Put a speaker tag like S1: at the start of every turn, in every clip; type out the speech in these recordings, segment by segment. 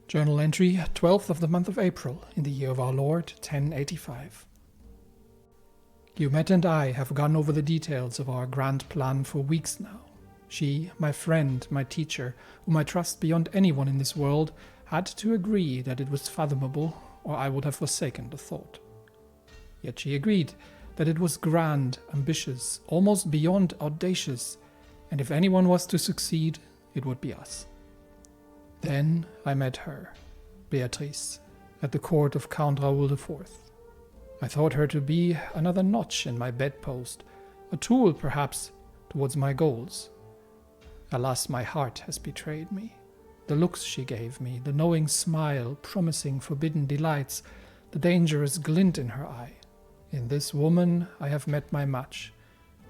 S1: Journal entry 12th of the month of April in the year of our Lord 1085. Guillaumette and I have gone over the details of our grand plan for weeks now. She, my friend, my teacher, whom I trust beyond anyone in this world, had to agree that it was fathomable, or I would have forsaken the thought. Yet she agreed that it was grand, ambitious, almost beyond audacious, and if anyone was to succeed, it would be us. Then I met her, Beatrice, at the court of Count Raoul IV. I thought her to be another notch in my bedpost, a tool, perhaps, towards my goals. Alas, my heart has betrayed me. The looks she gave me, the knowing smile, promising forbidden delights, the dangerous glint in her eye. In this woman I have met my match.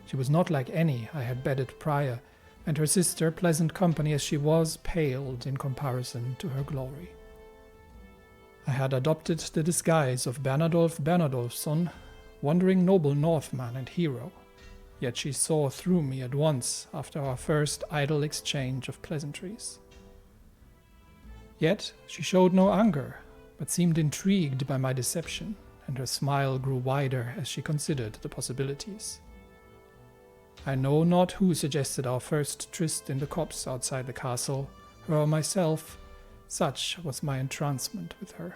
S1: She was not like any I had bedded prior, and her sister, pleasant company as she was, paled in comparison to her glory. I had adopted the disguise of Bernadolf Bernadolfsson, wandering noble Northman and hero, yet she saw through me at once after our first idle exchange of pleasantries. Yet she showed no anger, but seemed intrigued by my deception, and her smile grew wider as she considered the possibilities. I know not who suggested our first tryst in the copse outside the castle, her or myself. Such was my entrancement with her.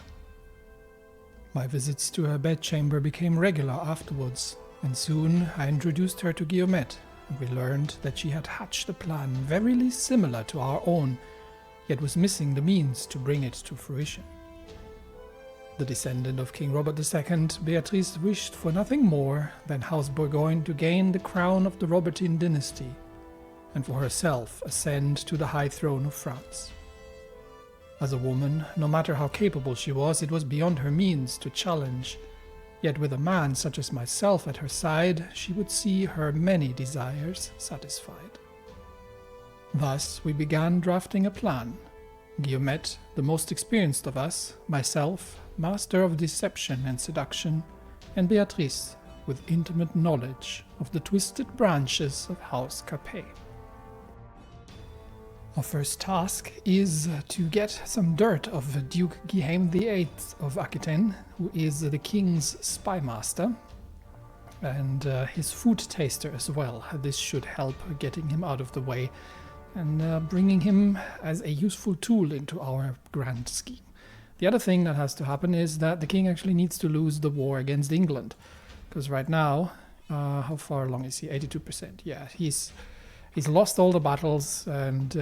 S1: My visits to her bedchamber became regular afterwards, and soon I introduced her to Guillaumette, and we learned that she had hatched a plan verily similar to our own, yet was missing the means to bring it to fruition. The descendant of King Robert II, Beatrice wished for nothing more than House Bourgogne to gain the crown of the Robertine dynasty, and for herself ascend to the high throne of France. As a woman, no matter how capable she was, it was beyond her means to challenge, yet with a man such as myself at her side, she would see her many desires satisfied. Thus we began drafting a plan. Guillaumette, the most experienced of us, myself, master of deception and seduction, and Beatrice, with intimate knowledge of the twisted branches of House Capet. Our first task is to get some dirt of Duke Guillaume VIII of Aquitaine, who is the king's spymaster, and his food taster as well. This should help getting him out of the way and bringing him as a useful tool into our grand scheme. The other thing that has to happen is that the king actually needs to lose the war against England, because right now, how far along is he? 82%. Yeah, he's lost all the battles, and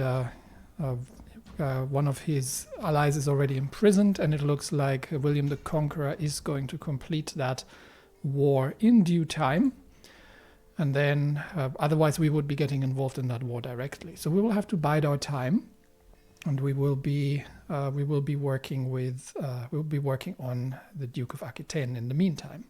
S1: one of his allies is already imprisoned, and it looks like William the Conqueror is going to complete that war in due time. And then, otherwise we would be getting involved in that war directly. So we will have to bide our time, and we will be working on the Duke of Aquitaine in the meantime.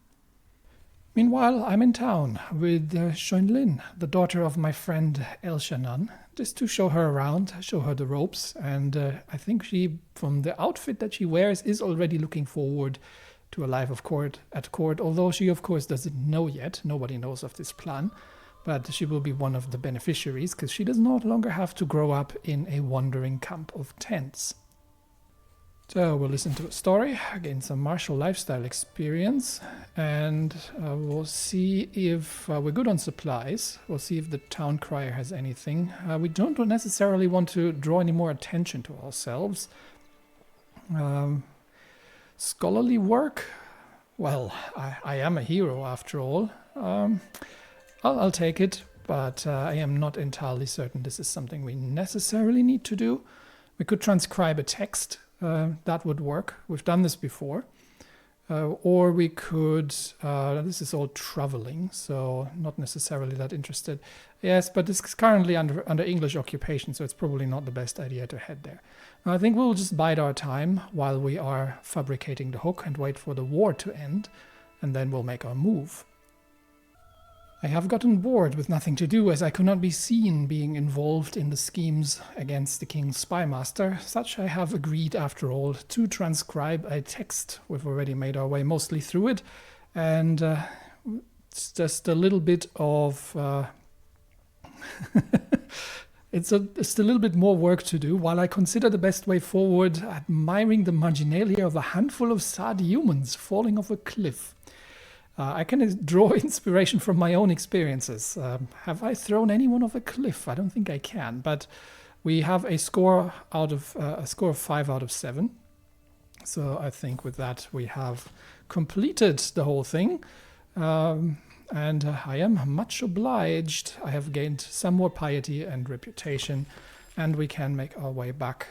S1: Meanwhile, I'm in town with Schoenlin, the daughter of my friend Elshanan, just to show her around, show her the ropes, and I think she, from the outfit that she wears, is already looking forward to a life at court, although she of course doesn't know yet. Nobody knows of this plan, but she will be one of the beneficiaries because she does not longer have to grow up in a wandering camp of tents. So we'll listen to a story, gain some martial lifestyle experience, and we'll see if we're good on supplies. We'll see if the town crier has anything. We don't necessarily want to draw any more attention to ourselves. Scholarly work? Well, I am a hero after all. I'll take it, but I am not entirely certain this is something we necessarily need to do. We could transcribe a text. That would work. We've done this before. Or we could, this is all traveling, so not necessarily that interested. Yes, but this is currently under English occupation, so it's probably not the best idea to head there. I think we'll just bide our time while we are fabricating the hook and wait for the war to end, and then we'll make our move. I have gotten bored with nothing to do, as I could not be seen being involved in the schemes against the king's spymaster. Such I have agreed, after all, to transcribe a text. We've already made our way mostly through it, and it's just a little bit of It's a little bit more work to do, while I consider the best way forward admiring the marginalia of a handful of sad humans falling off a cliff. I can draw inspiration from my own experiences. Have I thrown anyone off a cliff? I don't think I can, but we have a score of 5 out of 7. So I think with that we have completed the whole thing. And I am much obliged. I have gained some more piety and reputation, and we can make our way back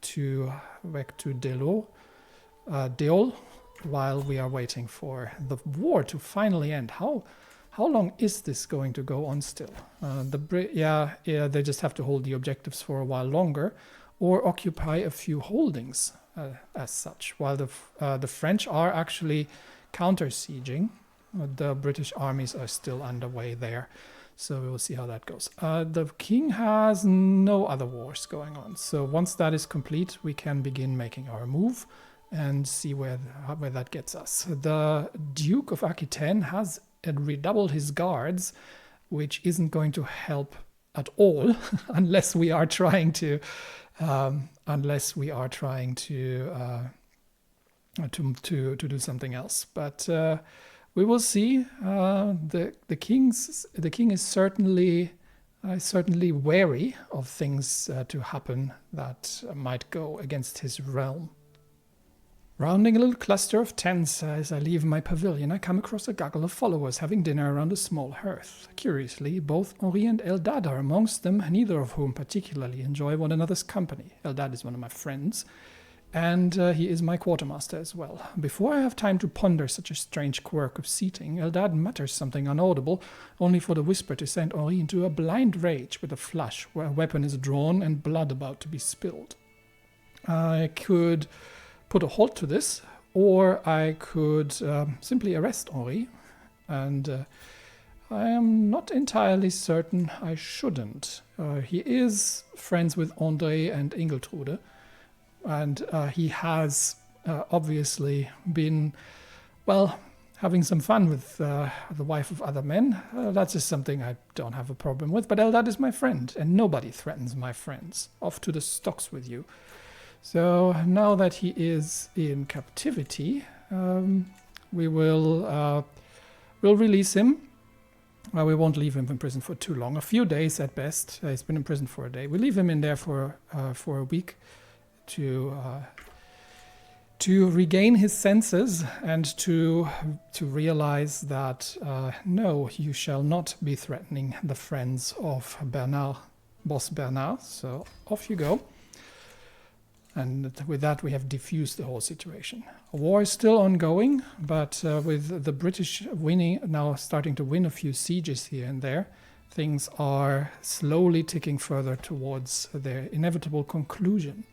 S1: to Deol, while we are waiting for the war to finally end. How long is this going to go on still? They just have to hold the objectives for a while longer, or occupy a few holdings as such, while the French are actually counter-sieging. The British armies are still underway there, so we will see how that goes. The king has no other wars going on, so once that is complete, we can begin making our move and see where that gets us. The Duke of Aquitaine has redoubled his guards, which isn't going to help at all unless we are trying to do something else. But we will see. The king is certainly wary of things to happen that might go against his realm. Rounding a little cluster of tents as I leave my pavilion, I come across a gaggle of followers having dinner around a small hearth. Curiously, both Henri and Eldad are amongst them, neither of whom particularly enjoy one another's company. Eldad is one of my friends, and he is my quartermaster as well. Before I have time to ponder such a strange quirk of seating, Eldad mutters something inaudible, only for the whisper to send Henri into a blind rage with a flush where a weapon is drawn and blood about to be spilled. I could put a halt to this, or I could simply arrest Henri, and I am not entirely certain I shouldn't. He is friends with André and Ingeltrude, and he has obviously been, well, having some fun with the wife of other men. That's just something I don't have a problem with, but Eldad is my friend, and nobody threatens my friends. Off to the stocks with you. So now that he is in captivity, we'll release him. We won't leave him in prison for too long, a few days at best. He's been in prison for a day. We leave him in there for a week to regain his senses and to realize that no, you shall not be threatening the friends of Bernard, Boss Bernard. So off you go. And with that, we have diffused the whole situation. A war is still ongoing, but with the British now starting to win a few sieges here and there, things are slowly ticking further towards their inevitable conclusion.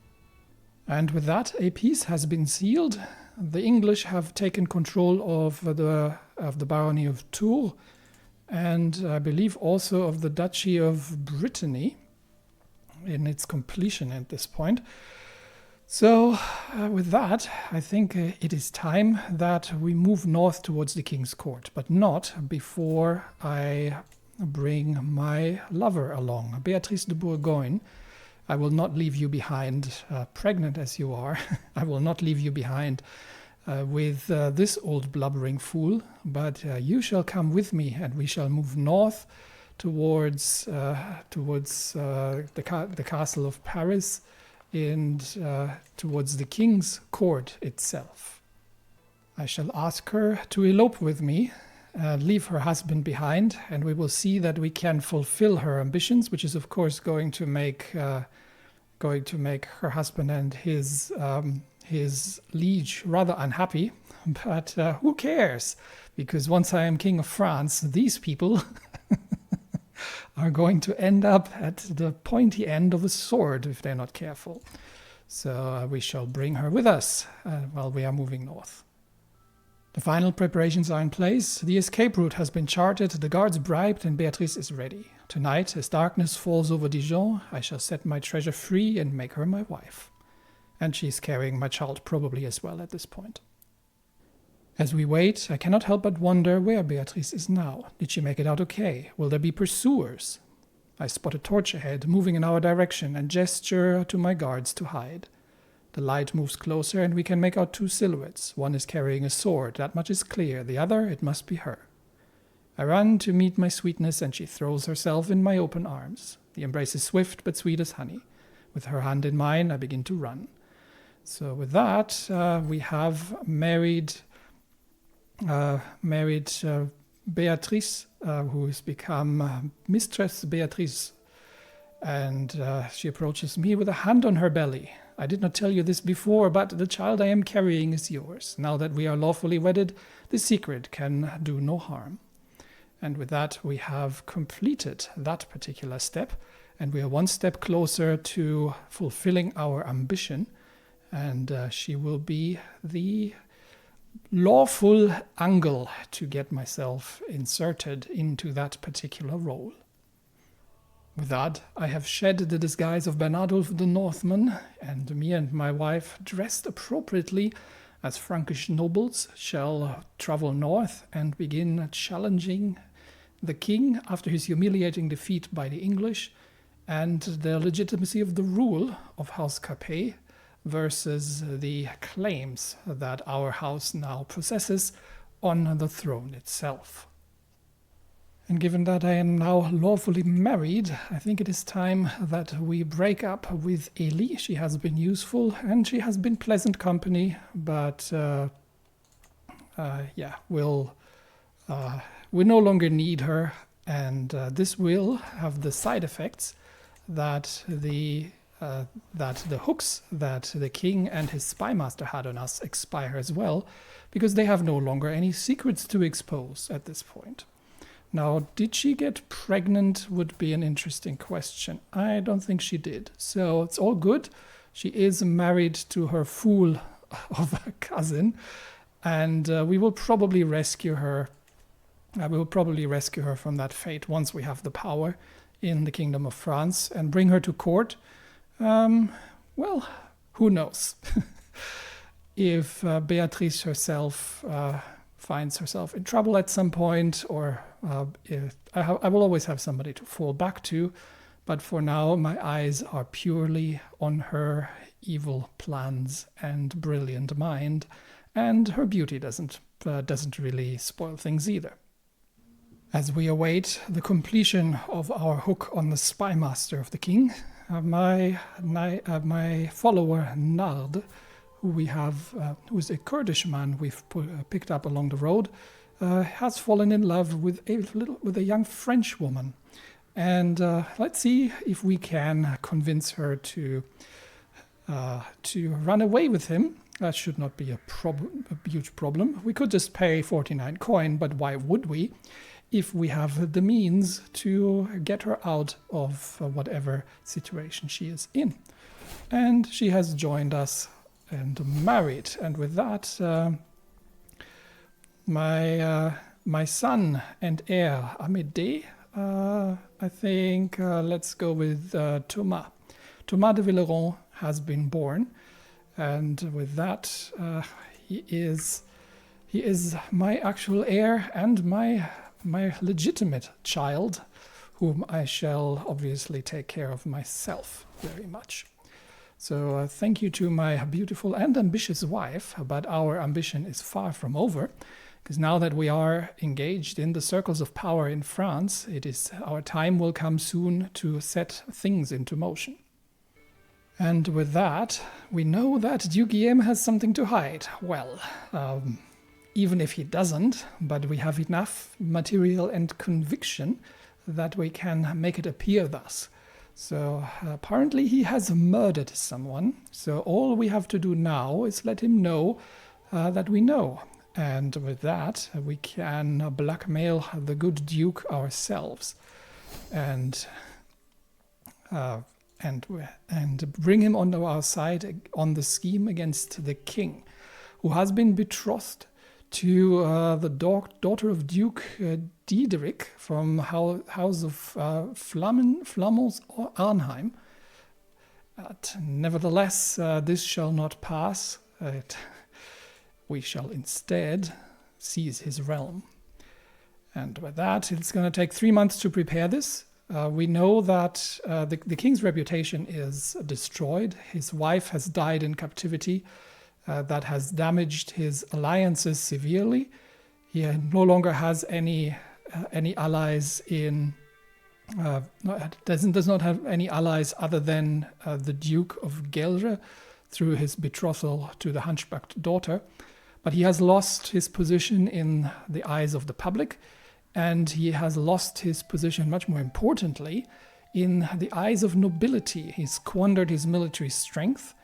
S1: And with that, a peace has been sealed. The English have taken control of the barony of Tours, and I believe also of the Duchy of Brittany in its completion at this point. So with that, I think it is time that we move north towards the King's Court, but not before I bring my lover along, Beatrice de Bourgogne. I will not leave you behind, pregnant as you are. I will not leave you behind with this old blubbering fool, but you shall come with me, and we shall move north towards the castle of Paris, and towards the King's Court itself. I shall ask her to elope with me, leave her husband behind, and we will see that we can fulfill her ambitions, which is of course going to make her husband and his liege rather unhappy. But who cares? Because once I am King of France, these people are going to end up at the pointy end of a sword if they're not careful. So we shall bring her with us while we are moving north. The final preparations are in place. The escape route has been charted, the guards bribed, and Beatrice is ready. Tonight, as darkness falls over Dijon, I shall set my treasure free and make her my wife. And she's carrying my child probably as well at this point. As we wait, I cannot help but wonder where Beatrice is now. Did she make it out okay? Will there be pursuers? I spot a torch ahead, moving in our direction, and gesture to my guards to hide. The light moves closer, and we can make out two silhouettes. One is carrying a sword, that much is clear. The other, it must be her. I run to meet my sweetness, and she throws herself in my open arms. The embrace is swift but sweet as honey. With her hand in mine, I begin to run. So with that, we have married Beatrice, who has become Mistress Beatrice, and she approaches me with a hand on her belly. I did not tell you this before, but the child I am carrying is yours. Now that we are lawfully wedded, the secret can do no harm. And with that, we have completed that particular step, and we are one step closer to fulfilling our ambition, and she will be the lawful angle to get myself inserted into that particular role. With that, I have shed the disguise of Bernardulf the Northman, and me and my wife, dressed appropriately as Frankish nobles, shall travel north and begin challenging the king after his humiliating defeat by the English and the legitimacy of the rule of House Capet versus the claims that our house now possesses on the throne itself. And given that I am now lawfully married, I think it is time that we break up with Eli. She has been useful and she has been pleasant company, but we no longer need her, and this will have the side effects that the hooks that the king and his spy master had on us expire as well, because they have no longer any secrets to expose at this point. Now, did she get pregnant would be an interesting question. I don't think she did. So it's all good. She is married to her fool of a cousin, and we will probably rescue her. We will probably rescue her from that fate once we have the power in the Kingdom of France and bring her to court. Well, who knows? If Beatrice herself finds herself in trouble at some point, or I will always have somebody to fall back to, but for now my eyes are purely on her evil plans and brilliant mind, and her beauty doesn't really spoil things either. As we await the completion of our hook on the spy master of the king, my follower Nard, who is a Kurdish man we've picked up along the road, has fallen in love with a young French woman, and let's see if we can convince her to run away with him. That should not be a huge problem. We could just pay 49 coin, but why would we, if we have the means to get her out of whatever situation she is in? And she has joined us and married. And with that, my son and heir, Amédée, I think let's go with Thomas. Thomas de Villeron has been born. And with that, he is my actual heir and my legitimate child, whom I shall obviously take care of myself very much. So thank you to my beautiful and ambitious wife, but our ambition is far from over, because now that we are engaged in the circles of power in France, our time will come soon to set things into motion. And with that, we know that Duke Guillaume has something to hide. Well, even if he doesn't, but we have enough material and conviction that we can make it appear thus. So apparently he has murdered someone, so all we have to do now is let him know that we know. And with that, we can blackmail the good Duke ourselves and bring him onto our side on the scheme against the king, who has been betrothed to the daughter of Duke Diederik from House of Flammels Arnheim. But nevertheless, this shall not pass. We shall instead seize his realm. And with that, it's going to take 3 months to prepare this. We know that the king's reputation is destroyed. His wife has died in captivity. That has damaged his alliances severely. He no longer has any allies in. Does not have any allies other than the Duke of Gueldre through his betrothal to the hunchbacked daughter. But he has lost his position in the eyes of the public, and he has lost his position, much more importantly, in the eyes of nobility. He's squandered his military strength,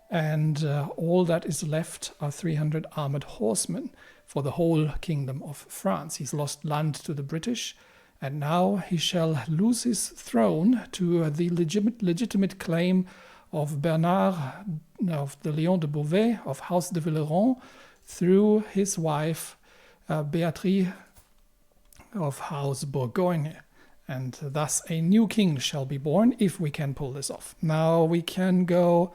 S1: and all that is left are 300 armored horsemen for the whole kingdom of France. He's lost land to the British, and now he shall lose his throne to the legitimate claim of Bernard of the Lion de Beauvais of House de Villeron through his wife Beatrix of House Bourgogne. And thus a new king shall be born if we can pull this off. Now we can go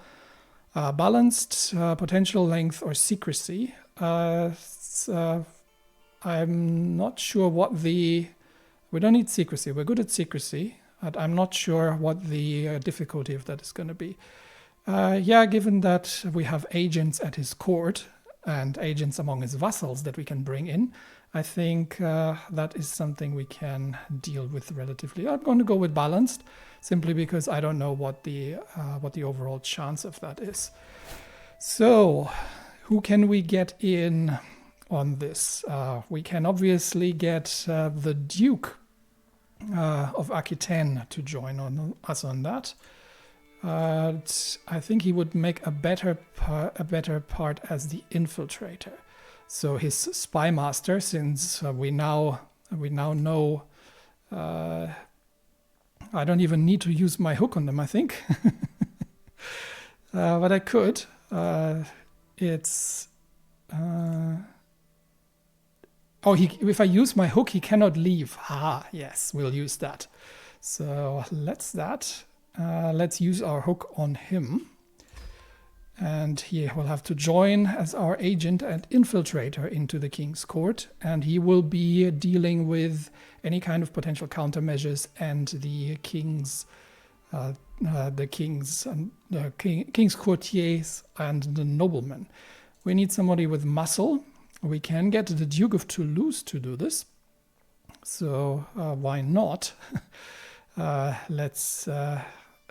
S1: balanced, potential length, or secrecy. I'm not sure what the... We don't need secrecy. We're good at secrecy. But I'm not sure what the difficulty of that is going to be. Given that we have agents at his court and agents among his vassals that we can bring in, I think that is something we can deal with relatively. I'm going to go with balanced, simply because I don't know what the overall chance of that is. So, who can we get in on this? We can obviously get the Duke of Aquitaine to join us on that. I think he would make a better part as the infiltrator. So his spy master, since we now know, I don't even need to use my hook on them, I think, but I could. If I use my hook, he cannot leave. Ah, yes, we'll use that. So let's use our hook on him. And he will have to join as our agent and infiltrator into the king's court. And he will be dealing with any kind of potential countermeasures and the king's courtiers and the noblemen. We need somebody with muscle. We can get the Duke of Toulouse to do this. So why not?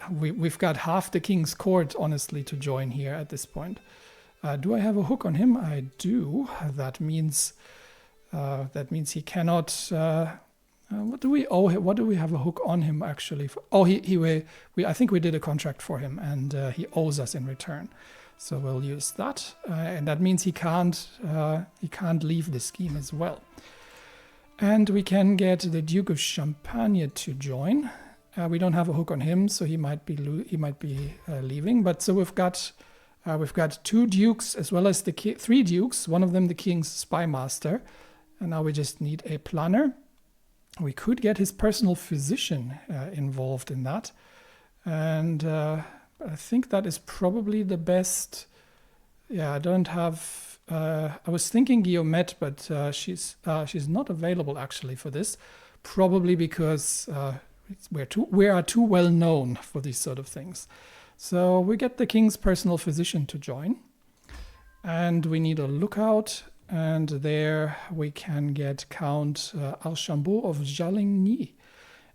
S1: We've got half the king's court, honestly, to join here at this point. Do I have a hook on him? I do. That means he cannot. What do we owe him? What do we have a hook on him actually? I think we did a contract for him, and he owes us in return. So we'll use that, and that means he can't leave the scheme as well. And we can get the Duke of Champagne to join. We don't have a hook on him, so he might be leaving. But so we've got two dukes as well as three dukes. One of them the king's spy master, and now we just need a planner. We could get his personal physician involved in that, and I think that is probably the best. Yeah, I don't have. I was thinking Guillaumette, but she's not available actually for this, probably because. We are too well known for these sort of things. So we get the king's personal physician to join. And we need a lookout. And there we can get Count Archambault of Jaligny.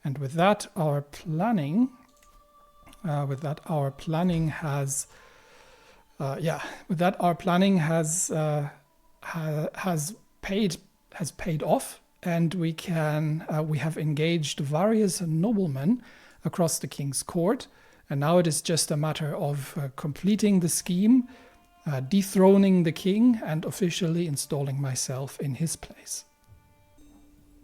S1: And with that, our planning has paid off. And we have engaged various noblemen across the king's court, and now it is just a matter of completing the scheme, dethroning the king, and officially installing myself in his place.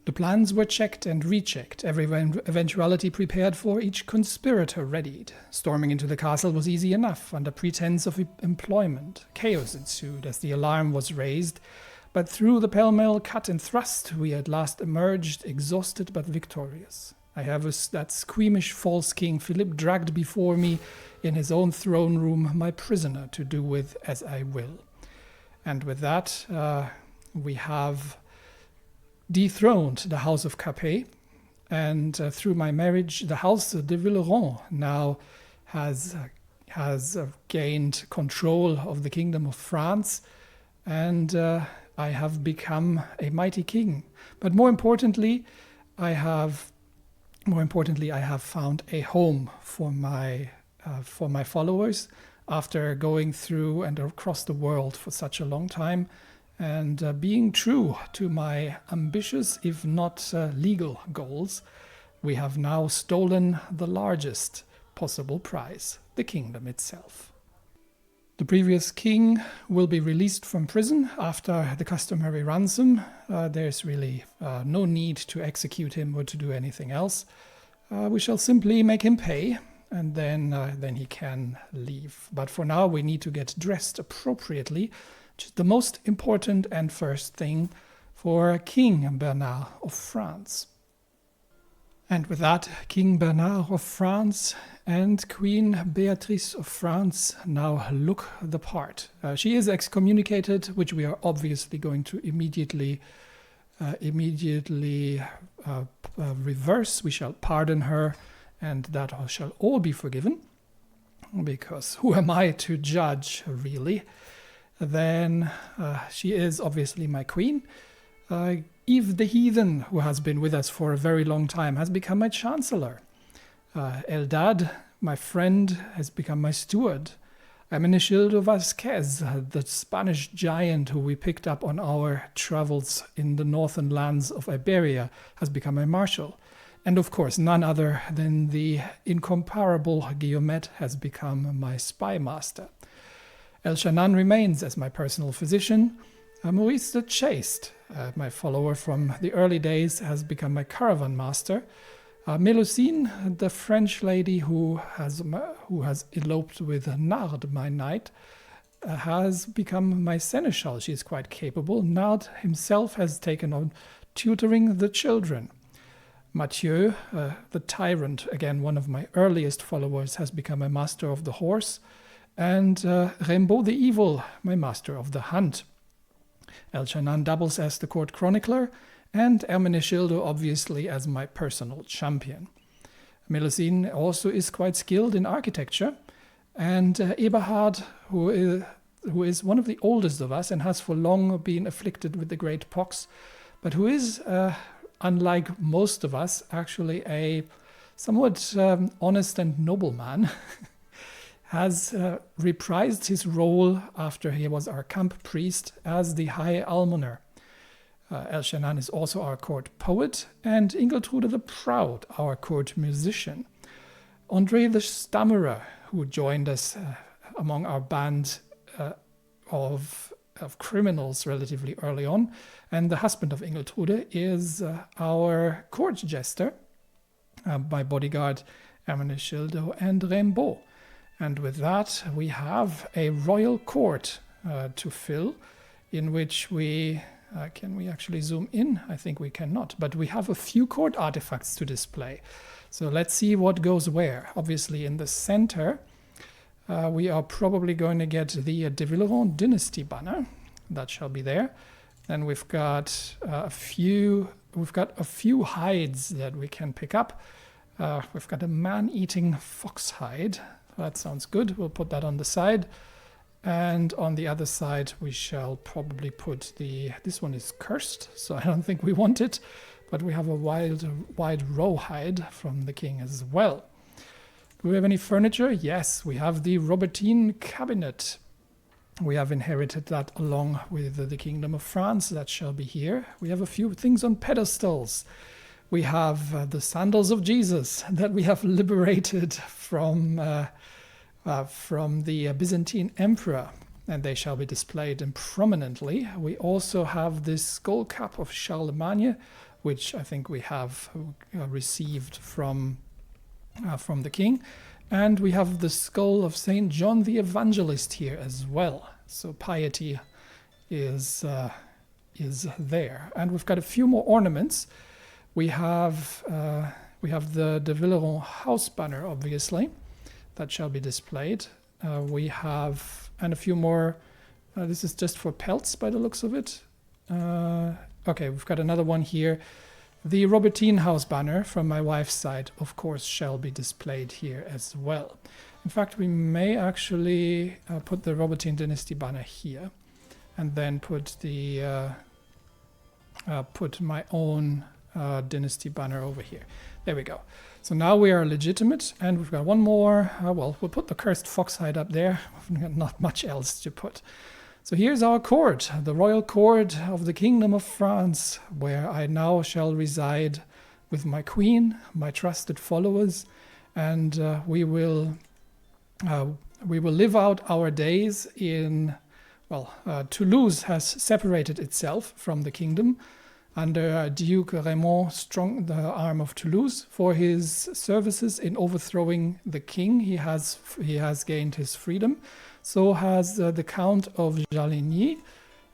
S1: The plans were checked and rechecked, every eventuality prepared for, each conspirator readied. Storming into the castle was easy enough, under pretense of employment. Chaos ensued as the alarm was raised, but through the pell-mell cut and thrust, we at last emerged, exhausted but victorious. I have that squeamish false king Philip dragged before me in his own throne room, my prisoner, to do with as I will. And with that, we have dethroned the House of Capet, and through my marriage, the House de Villeron now has gained control of the Kingdom of France, and I have become a mighty king. But more importantly, I have found a home for my followers after going through and across the world for such a long time, and being true to my ambitious, if not legal, goals. We have now stolen the largest possible prize, the kingdom itself. The previous king will be released from prison after the customary ransom. There's really no need to execute him or to do anything else. We shall simply make him pay, and then he can leave. But for now, we need to get dressed appropriately, which is the most important and first thing for King Bernard of France. And with that, King Bernard of France and Queen Beatrix of France now look the part. She is excommunicated, which we are obviously going to immediately reverse. We shall pardon her, and that shall all be forgiven, because who am I to judge, really? Then she is obviously my queen. Yves the Heathen, who has been with us for a very long time, has become my chancellor. Eldad, my friend, has become my steward. Hermenegildo Vasquez, the Spanish giant who we picked up on our travels in the northern lands of Iberia, has become my marshal. And of course, none other than the incomparable Guillaumette has become my spy master. El Shanan remains as my personal physician. Maurice the Chaste, my follower from the early days, has become my caravan master. Melusine, the French lady who has eloped with Nard, my knight, has become my seneschal. She is quite capable. Nard himself has taken on tutoring the children. Mathieu, the tyrant, again one of my earliest followers, has become a master of the horse. And Rimbaud the Evil, my master of the hunt. El Shanan doubles as the court chronicler, and Hermenegildo obviously as my personal champion. Melusine also is quite skilled in architecture, and Eberhard, who is one of the oldest of us and has for long been afflicted with the great pox, but who is, unlike most of us, actually a somewhat honest and noble man, has reprised his role after he was our camp priest as the High Almoner. El Shanan is also our court poet, and Ingiltrude the Proud, our court musician. André the Stammerer, who joined us among our band of criminals relatively early on, and the husband of Ingiltrude, is our court jester, my bodyguard Hermenegildo and Rimbaud. And with that, we have a royal court to fill, in which we... can we actually zoom in? I think we cannot, but we have a few court artifacts to display. So let's see what goes where. Obviously, in the center, we are probably going to get the de Villeron dynasty banner. That shall be there. Then we've got a few hides that we can pick up. We've got a man-eating fox hide. That sounds good. We'll put that on the side. And on the other side, we shall probably put this one is cursed, so I don't think we want it. But we have a wide rawhide from the king as well. Do we have any furniture? Yes, we have the Robertine cabinet. We have inherited that along with the Kingdom of France. That shall be here. We have a few things on pedestals. We have the sandals of Jesus that we have liberated from the Byzantine emperor, and they shall be displayed prominently. We also have this skull cap of Charlemagne, which I think we have received from the king, and we have the skull of Saint John the Evangelist here as well. So piety is there, and we've got a few more ornaments. We have the de Villeron house banner, obviously. That shall be displayed. We have, and a few more. This is just for pelts by the looks of it. Okay, we've got another one here The Robertine house banner from my wife's side, of course, shall be displayed here as well. In fact, we may actually put the Robertine dynasty banner here, and then put the put my own dynasty banner over here. There we go. So now we are legitimate, and we've got one more. Well, we'll put the cursed foxhide up there. We've got not much else to put. So here's our court, the royal court of the Kingdom of France, where I now shall reside with my queen, my trusted followers, and we will live out our days in, well, Toulouse has separated itself from the kingdom under Duke Raymond Strong, the arm of Toulouse, for his services in overthrowing the king. He has gained his freedom. So has the Count of Jaligny,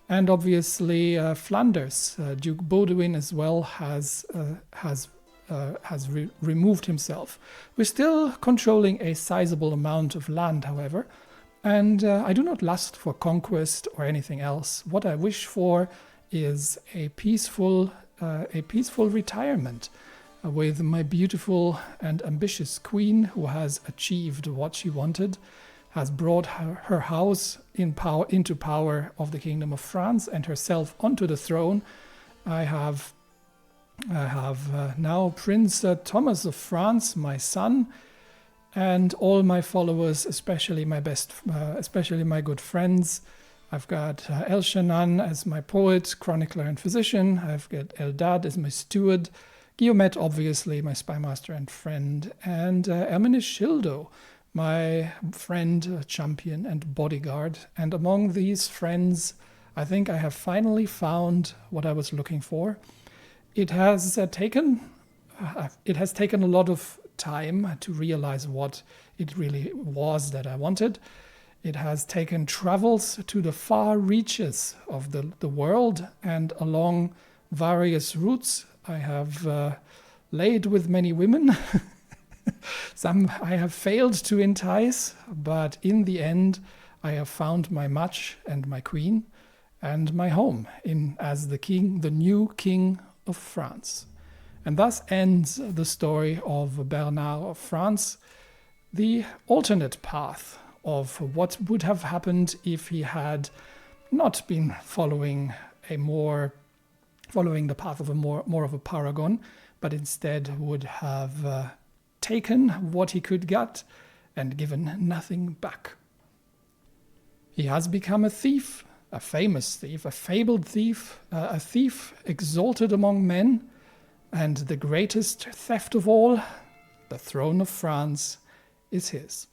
S1: and obviously Flanders. Duke Baudouin as well has removed himself. We're still controlling a sizable amount of land, however, and I do not lust for conquest or anything else. What I wish for is a peaceful retirement with my beautiful and ambitious queen, who has achieved what she wanted, has brought her house into power of the Kingdom of France and herself onto the throne. I have now Prince Thomas of France, my son, and all my followers, especially my good friends. I've got El Shanan as my poet, chronicler, and physician. I've got Eldad as my steward, Guillaumette, obviously, my spymaster and friend, and Ermeneshildo, my friend, champion, and bodyguard. And among these friends, I think I have finally found what I was looking for. It has taken a lot of time to realize what it really was that I wanted. It has taken travels to the far reaches of the world, and along various routes I have laid with many women. Some I have failed to entice, but in the end I have found my match and my queen and my home as the king, the new king of France. And thus ends the story of Bernard of France, the alternate path of what would have happened if he had not been following the path of more of a paragon, but instead would have taken what he could get and given nothing back. He has become a thief, a famous thief, a fabled thief, a thief exalted among men, and the greatest theft of all, the throne of France, is his.